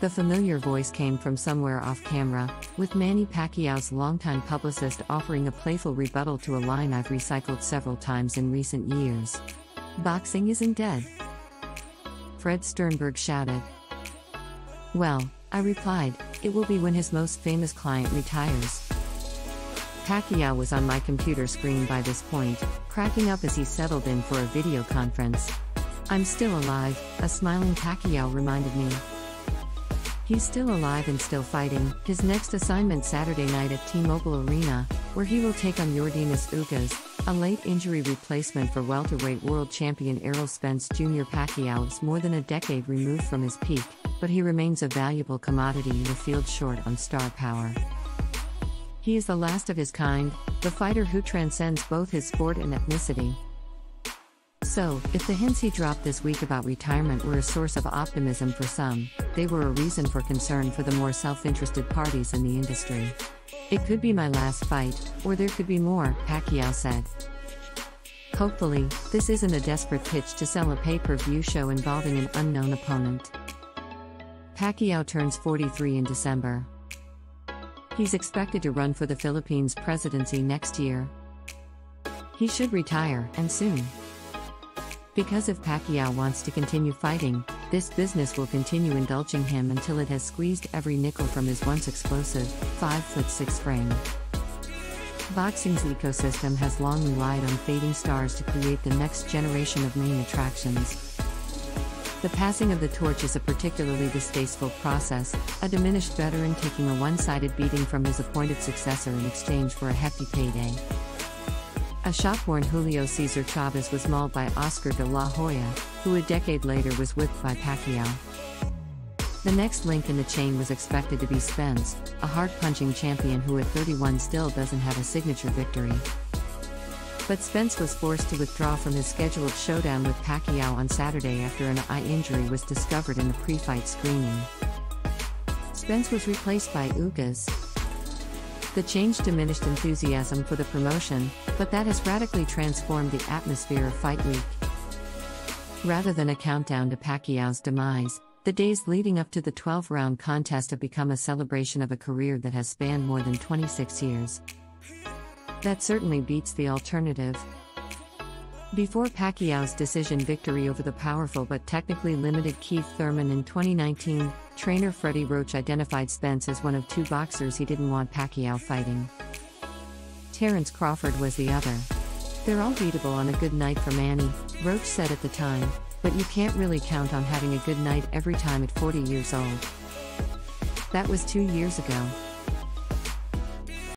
The familiar voice came from somewhere off camera, with Manny Pacquiao's longtime publicist offering a playful rebuttal to a line I've recycled several times in recent years. "Boxing isn't dead," Fred Sternberg shouted. "Well," I replied, "it will be when his most famous client retires." Pacquiao was on my computer screen by this point, cracking up as he settled in for a video conference. "I'm still alive," a smiling Pacquiao reminded me. He's still alive and still fighting. His next assignment Saturday night at T-Mobile Arena, where he will take on Yordenis Ugas, a late injury replacement for welterweight world champion Errol Spence Jr. Pacquiao is more than a decade removed from his peak, but he remains a valuable commodity in a field short on star power. He is the last of his kind, the fighter who transcends both his sport and ethnicity. So, if the hints he dropped this week about retirement were a source of optimism for some, they were a reason for concern for the more self-interested parties in the industry. "It could be my last fight, or there could be more," Pacquiao said. Hopefully, this isn't a desperate pitch to sell a pay-per-view show involving an unknown opponent. Pacquiao turns 43 in December. He's expected to run for the Philippines presidency next year. He should retire, and soon. Because if Pacquiao wants to continue fighting, this business will continue indulging him until it has squeezed every nickel from his once explosive, 5'6" frame. Boxing's ecosystem has long relied on fading stars to create the next generation of main attractions. The passing of the torch is a particularly distasteful process, a diminished veteran taking a one-sided beating from his appointed successor in exchange for a hefty payday. A shop-worn Julio Cesar Chavez was mauled by Oscar de la Hoya, who a decade later was whipped by Pacquiao. The next link in the chain was expected to be Spence, a hard-punching champion who at 31 still doesn't have a signature victory. But Spence was forced to withdraw from his scheduled showdown with Pacquiao on Saturday after an eye injury was discovered in the pre-fight screening. Spence was replaced by Ugas. The change diminished enthusiasm for the promotion, but that has radically transformed the atmosphere of Fight Week. Rather than a countdown to Pacquiao's demise, the days leading up to the 12-round contest have become a celebration of a career that has spanned more than 26 years. That certainly beats the alternative. Before Pacquiao's decision victory over the powerful but technically limited Keith Thurman in 2019, trainer Freddie Roach identified Spence as one of two boxers he didn't want Pacquiao fighting. Terence Crawford was the other. "They're all beatable on a good night for Manny," Roach said at the time, "but you can't really count on having a good night every time at 40 years old." That was 2 years ago.